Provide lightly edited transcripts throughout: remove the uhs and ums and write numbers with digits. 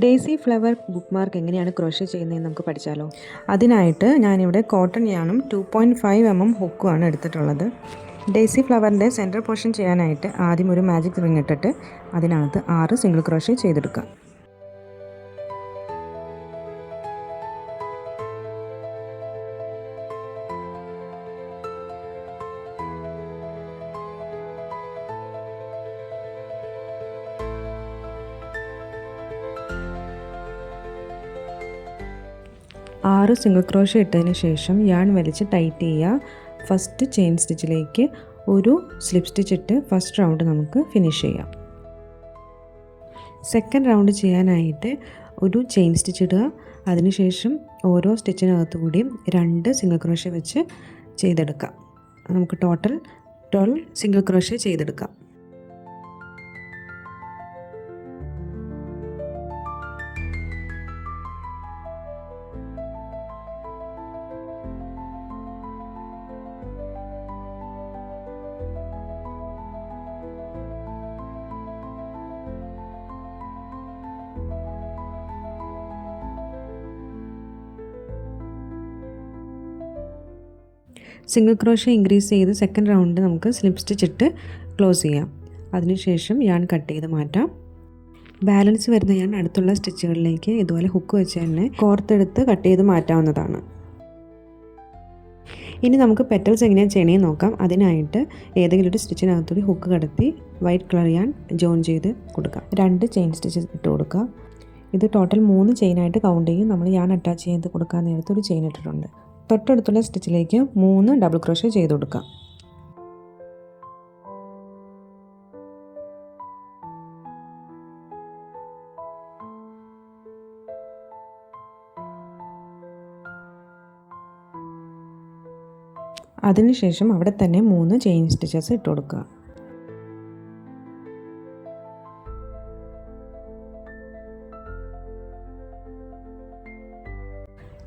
Daisy flower book mark എങ്ങനെയാണ് crochet ചെയ്യുന്നതെന്ന് നമുക്ക് പഠിച്ചാലോ. അതിനായിട്ട് ഞാനിവിടെ കോട്ടൺ യാണും 2.5 mm ഹുക്കുമാണ് എടുത്തിട്ടുള്ളത്. ഡെയ്സി ഫ്ലവറിൻ്റെ സെൻറ്റർ പോർഷൻ ചെയ്യാനായിട്ട് ആദ്യം ഒരു മാജിക് റിങ് ഇട്ടിട്ട് അതിനകത്ത് 6 സിംഗിൾ ക്രോഷ്യ ചെയ്തെടുക്കാം. ആറ് സിംഗിൾ ക്രോഷ്യ ഇട്ടതിന് ശേഷം യാൺ വലിച്ച് ടൈറ്റ് ചെയ്യുക. ഫസ്റ്റ് ചെയിൻ സ്റ്റിച്ചിലേക്ക് ഒരു സ്ലിപ്പ് സ്റ്റിച്ച് ഇട്ട് ഫസ്റ്റ് റൗണ്ട് നമുക്ക് ഫിനിഷ് ചെയ്യാം. സെക്കൻഡ് റൗണ്ട് ചെയ്യാനായിട്ട് ഒരു ചെയിൻ സ്റ്റിച്ച് ഇടുക. അതിനുശേഷം ഓരോ സ്റ്റിച്ചിനകത്തു കൂടിയും 2 സിംഗിൾ ക്രോഷ്യ വെച്ച് ചെയ്തെടുക്കാം. നമുക്ക് ടോട്ടൽ 12 സിംഗിൾ ക്രോഷ്യ ചെയ്തെടുക്കാം. സിംഗിൾ ക്രോഷ്യ ഇൻക്രീസ് ചെയ്ത് സെക്കൻഡ് റൗണ്ട് നമുക്ക് സ്ലിപ്പ് സ്റ്റിച്ച് ഇട്ട് ക്ലോസ് ചെയ്യാം. അതിനുശേഷം യാൺ കട്ട് ചെയ്ത് മാറ്റാം. ബാലൻസ് വരുന്ന യാൺ അടുത്തുള്ള സ്റ്റിച്ചുകളിലേക്ക് ഇതുപോലെ ഹുക്ക് വെച്ച് തന്നെ കോർത്തെടുത്ത് കട്ട് ചെയ്ത് മാറ്റാവുന്നതാണ്. ഇനി നമുക്ക് പെറ്റൽസ് എങ്ങനെയാണ് ചെയ്യണമെന്ന് നോക്കാം. അതിനായിട്ട് ഏതെങ്കിലും ഒരു സ്റ്റിച്ചിനകത്തൂടി ഹുക്ക് കടത്തി വൈറ്റ് കളർ യാൺ ജോയിൻ ചെയ്ത് കൊടുക്കാം. 2 ചെയിൻ സ്റ്റിച്ച് ഇട്ട് കൊടുക്കുക. ഇത് ടോട്ടൽ 3 ചെയിനായിട്ട് കൗണ്ട് ചെയ്യും. നമ്മൾ യാൺ അറ്റാച്ച് ചെയ്ത് കൊടുക്കാൻ നേരത്തെ ഒരു ചെയിൻ ഇട്ടിട്ടുണ്ട്. തൊട്ടടുത്തുള്ള സ്റ്റിച്ചിലേക്ക് 3 ഡബിൾ ക്രോഷ്യ ചെയ്ത് കൊടുക്കാം. അതിനുശേഷം അവിടെ തന്നെ 3 ചെയിൻ സ്റ്റിച്ചസ് ഇട്ട് കൊടുക്കുക.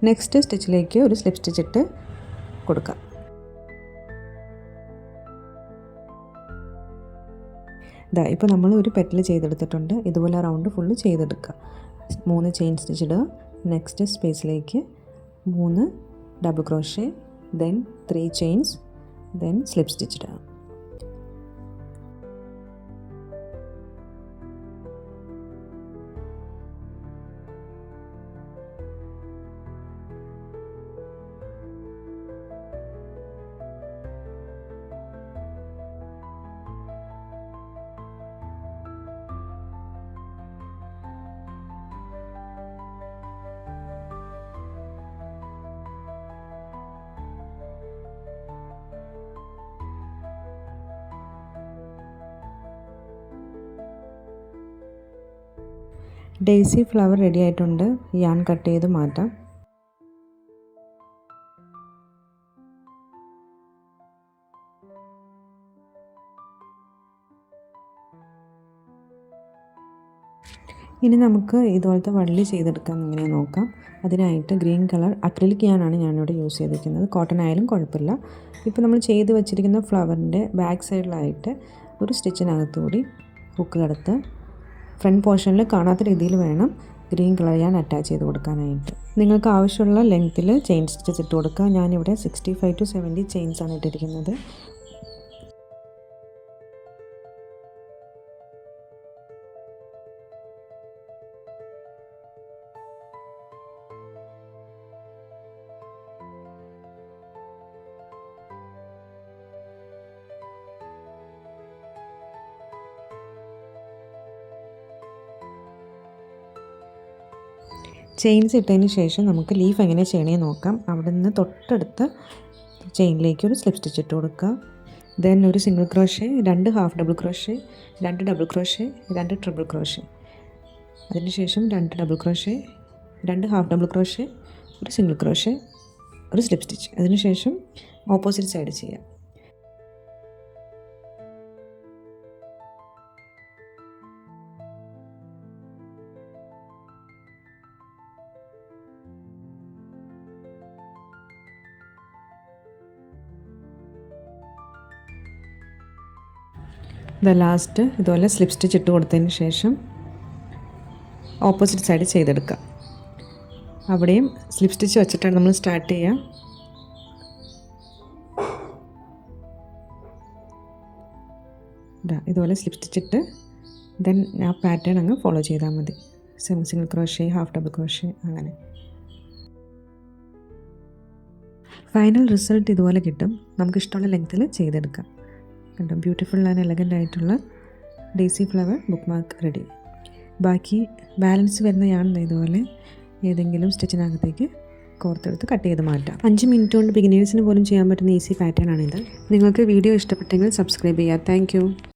നെക്സ്റ്റ് സ്റ്റിച്ചിലേക്ക് ഒരു സ്ലിപ്പ് സ്റ്റിച്ച് ഇട്ട് കൊടുക്കാം. ഇപ്പോൾ നമ്മൾ ഒരു പെറ്റൽ ചെയ്തെടുത്തിട്ടുണ്ട്. ഇതുപോലെ റൗണ്ട് ഫുള്ള് ചെയ്തെടുക്കുക. 3 ചെയിൻ സ്റ്റിച്ച് ഇടുക. നെക്സ്റ്റ് സ്പേസിലേക്ക് 3 double crochet, then 3 chains, then slip stitch ഇടുക. ഡെയ്സി ഫ്ലവർ റെഡി ആയിട്ടുണ്ട്. യാൺ കട്ട് ചെയ്ത് മാറ്റാം. ഇനി നമുക്ക് ഇതുപോലത്തെ വള്ളി ചെയ്തെടുക്കാം. എങ്ങനെ നോക്കാം. അതിനായിട്ട് ഗ്രീൻ കളർ അക്രിലിക് യാണാണ് ഞാനിവിടെ യൂസ് ചെയ്തിരിക്കുന്നത്. കോട്ടൺ ആയാലും കുഴപ്പമില്ല. ഇപ്പോൾ നമ്മൾ ചെയ്ത് വെച്ചിരിക്കുന്ന ഫ്ലവറിൻ്റെ ബാക്ക് സൈഡിലായിട്ട് ഒരു സ്റ്റിച്ചിനകത്തുകൂടി ഹുക്ക് കടത്ത് ഫ്രണ്ട് പോർഷനിൽ കാണാത്ത രീതിയിൽ വേണം ഗ്രീൻ കളർ യാൺ അറ്റാച്ച് ചെയ്ത് കൊടുക്കാനായിട്ട്. നിങ്ങൾക്ക് ആവശ്യമുള്ള ലെങ്ത്തിൽ ചെയിൻ സ്റ്റിച്ചസ് ഇട്ട് കൊടുക്കുക. ഞാനിവിടെ 65 to 70 ചെയിൻസാണ് ഇട്ടിരിക്കുന്നത്. ചെയിൻസ് ഇട്ടതിന് ശേഷം നമുക്ക് ലീഫ് എങ്ങനെ ചെയ്യണമെന്ന് നോക്കാം. അവിടെ നിന്ന് തൊട്ടടുത്ത ചെയിനിലേക്ക് ഒരു സ്ലിപ്പ് സ്റ്റിച്ച് ഇട്ട് കൊടുക്കുക. ദെൻ ഒരു single crochet, 2 half double crochet, 2 double crochet, 2 triple crochet. അതിനുശേഷം 2 double crochet, 2 half double crochet, ഒരു സിംഗിൾ ക്രോഷ്യ, ഒരു സ്ലിപ്പ് സ്റ്റിച്ച്. അതിനുശേഷം ഓപ്പോസിറ്റ് സൈഡ് ചെയ്യാം. ലാസ്റ്റ് ഇതുപോലെ സ്ലിപ്പ് സ്റ്റിച്ച് ഇട്ട് കൊടുത്തതിന് ശേഷം ഓപ്പോസിറ്റ് സൈഡ് ചെയ്തെടുക്കുക. അവിടെയും സ്ലിപ്പ് സ്റ്റിച്ച് വെച്ചിട്ടാണ് നമ്മൾ സ്റ്റാർട്ട് ചെയ്യുക. ഇതുപോലെ സ്ലിപ്പ് സ്റ്റിച്ചിട്ട് ദെൻ ആ പാറ്റേൺ അങ്ങ് ഫോളോ ചെയ്താൽ മതി. Single crochet, half double crochet, അങ്ങനെ. ഫൈനൽ റിസൾട്ട് ഇതുപോലെ കിട്ടും. നമുക്കിഷ്ടമുള്ള ലെങ്ത്തിൽ ചെയ്തെടുക്കാം. കണ്ടോ, ബ്യൂട്ടിഫുൾ ആൻഡ് എലഗൻ്റ് ആയിട്ടുള്ള Daisy flower book mark ready. ബാക്കി ബാലൻസ് വരുന്ന യാൺ ഇതുപോലെ ഏതെങ്കിലും സ്റ്റിച്ചിനകത്തേക്ക് കോർത്തെടുത്ത് കട്ട് ചെയ്ത് മാറ്റാം. 5 മിനിറ്റ് കൊണ്ട് ബിഗിനേഴ്സിന് പോലും ചെയ്യാൻ പറ്റുന്ന ഈസി പാറ്റേൺ ആണിത്. നിങ്ങൾക്ക് വീഡിയോ ഇഷ്ടപ്പെട്ടെങ്കിൽ സബ്സ്ക്രൈബ് ചെയ്യുക. താങ്ക്